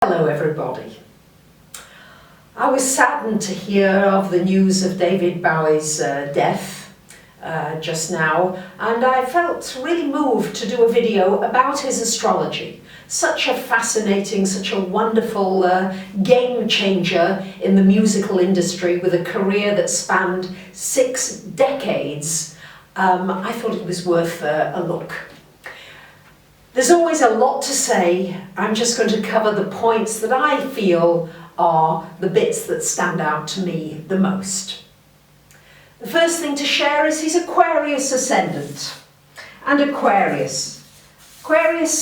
Hello everybody. I was saddened to hear of the news of David Bowie's death just now, and I felt really moved to do a video about his astrology. Such a fascinating, such a wonderful game changer in the musical industry with a career that spanned 6 decades. I thought it was worth a look. There's always a lot to say. I'm just going to cover the points that I feel are the bits that stand out to me the most. The first thing to share is his Aquarius ascendant. And Aquarius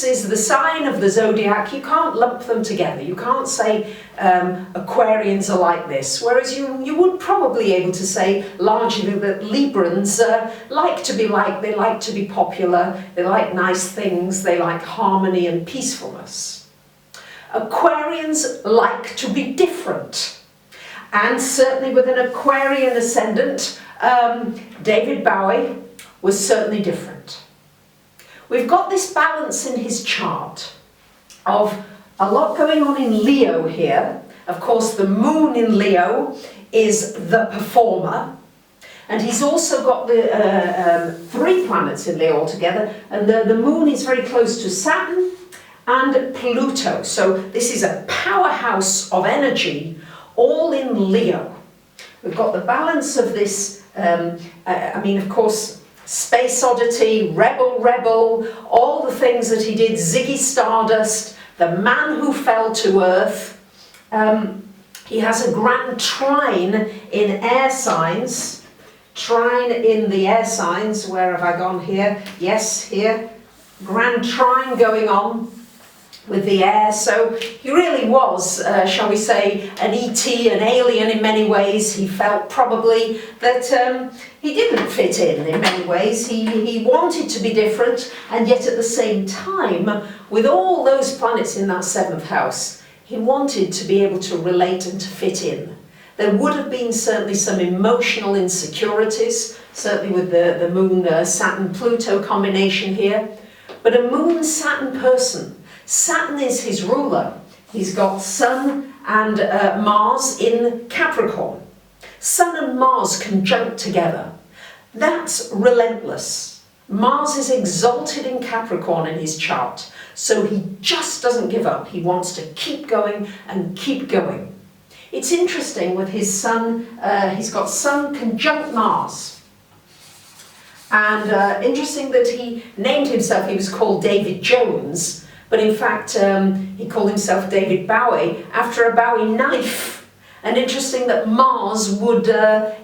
is the sign of the zodiac. You can't lump them together. You can't say Aquarians are like this, whereas you would probably be able to say largely that Librans like to be liked, they like to be popular, they like nice things, they like harmony and peacefulness. Aquarians like to be different, and certainly with an Aquarian ascendant, David Bowie was certainly different. We've got this balance in his chart of a lot going on in Leo here. Of course, the moon in Leo is the performer. And he's also got the 3 planets in Leo altogether. And the moon is very close to Saturn and Pluto. So this is a powerhouse of energy, all in Leo. We've got the balance of this, of course, space oddity, rebel, all the things that he did, Ziggy Stardust, the man who fell to earth. He has a grand trine in air signs. Trine in the air signs, where have I gone here? Yes, here. Grand trine going on with the air. So he really was, shall we say, an E.T., an alien in many ways. He felt probably that he didn't fit in many ways. He wanted to be different, and yet at the same time, with all those planets in that 7th house, he wanted to be able to relate and to fit in. There would have been certainly some emotional insecurities, certainly with the Moon-Saturn-Pluto combination here, but a Moon-Saturn person. Saturn is his ruler. He's got Sun and Mars in Capricorn. Sun and Mars conjunct together. That's relentless. Mars is exalted in Capricorn in his chart, so he just doesn't give up. He wants to keep going and keep going. It's interesting with his Sun, he's got Sun conjunct Mars. And interesting that he named himself, he was called David Jones, but in fact, he called himself David Bowie after a Bowie knife. And interesting that Mars would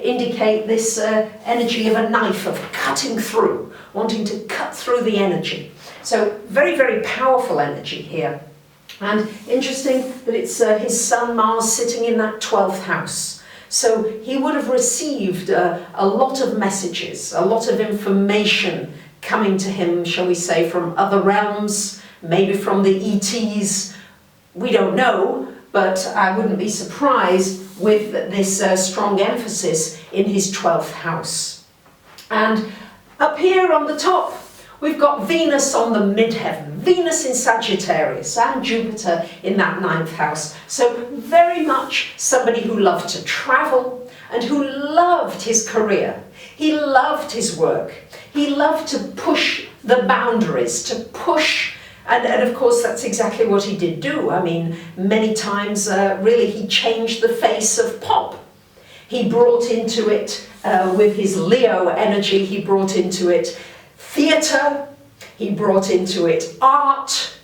indicate this energy of a knife, of cutting through, wanting to cut through the energy. So very, very powerful energy here. And interesting that it's his Sun Mars sitting in that 12th house. So he would have received a lot of messages, a lot of information coming to him, shall we say, from other realms, maybe from the ETs, we don't know, but I wouldn't be surprised with this strong emphasis in his 12th house. And up here on the top, we've got Venus on the midheaven, Venus in Sagittarius and Jupiter in that 9th house. So very much somebody who loved to travel and who loved his career. He loved his work. He loved to push the boundaries, to push. And of course, that's exactly what he did do. I mean, many times, really, he changed the face of pop. He brought into it, with his Leo energy, he brought into it theatre, he brought into it art.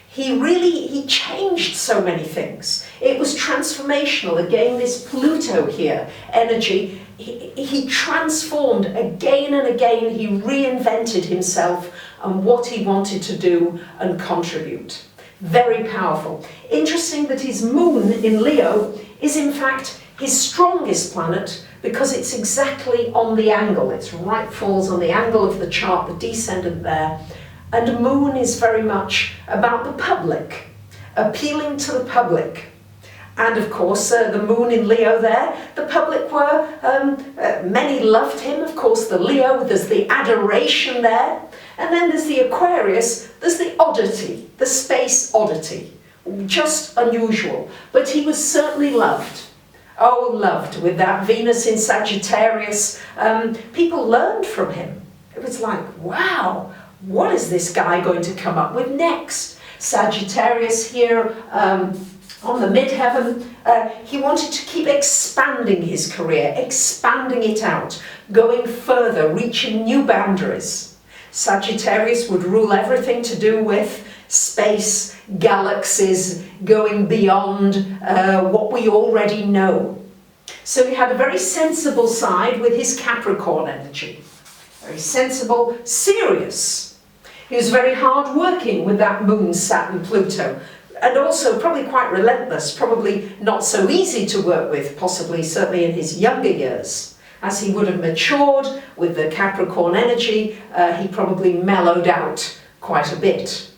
He changed so many things. It was transformational. Again, this Pluto here, energy, he transformed again and again. He reinvented himself and what he wanted to do and contribute. Very powerful. Interesting that his moon in Leo is in fact his strongest planet because it's exactly on the angle. It's right, falls on the angle of the chart, the descendant there. And moon is very much about the public, appealing to the public. And of course, the moon in Leo there, the public were, many loved him. Of course, the Leo, there's the adoration there. And then there's the Aquarius, there's the oddity, the space oddity, just unusual. But he was certainly loved. Oh, loved, with that Venus in Sagittarius. People learned from him. It was like, wow, what is this guy going to come up with next? Sagittarius here on the midheaven. He wanted to keep expanding his career, expanding it out, going further, reaching new boundaries. Sagittarius would rule everything to do with space, galaxies, going beyond what we already know. So he had a very sensible side with his Capricorn energy. Very sensible, serious. He was very hard-working with that Moon, Saturn, Pluto. And also probably quite relentless, probably not so easy to work with, possibly certainly in his younger years. As he would have matured with the Capricorn energy, he probably mellowed out quite a bit.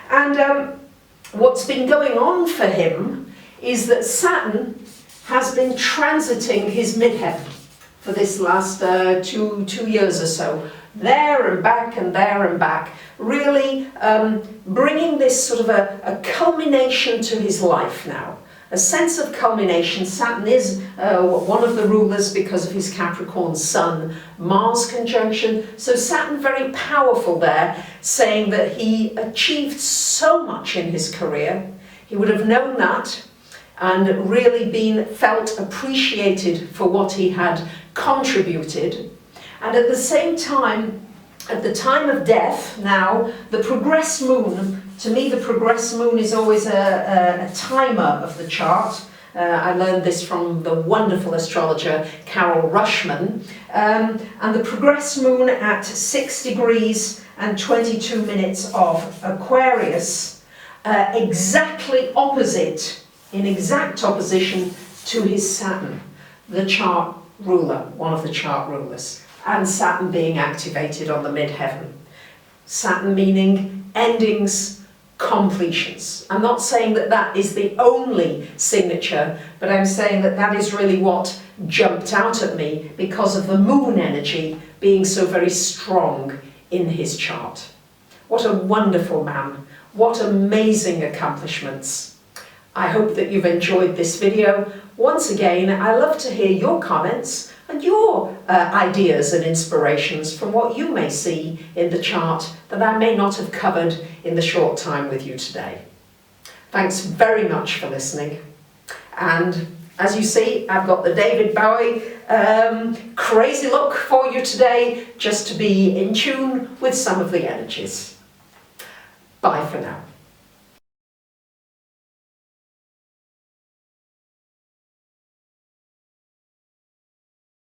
And what's been going on for him is that Saturn has been transiting his midheaven for this last two years or so. There and back and there and back, really bringing this sort of a culmination to his life now. A sense of culmination. Saturn is one of the rulers because of his Capricorn Sun, Mars conjunction. So Saturn very powerful there, saying that he achieved so much in his career. He would have known that and really felt appreciated for what he had contributed. And at the same time, at the time of death now, the progressed moon, to me the progressed moon is always a timer of the chart. I learned this from the wonderful astrologer Carol Rushman. And the progressed moon at 6 degrees and 22 minutes of Aquarius, exactly opposite, in exact opposition to his Saturn, the chart ruler, one of the chart rulers. And Saturn being activated on the midheaven. Saturn meaning endings, completions. I'm not saying that that is the only signature, but I'm saying that that is really what jumped out at me because of the moon energy being so very strong in his chart. What a wonderful man. What amazing accomplishments. I hope that you've enjoyed this video. Once again, I love to hear your comments and your ideas and inspirations from what you may see in the chart that I may not have covered in the short time with you today. Thanks very much for listening. And as you see, I've got the David Bowie crazy look for you today, just to be in tune with some of the energies. Bye for now.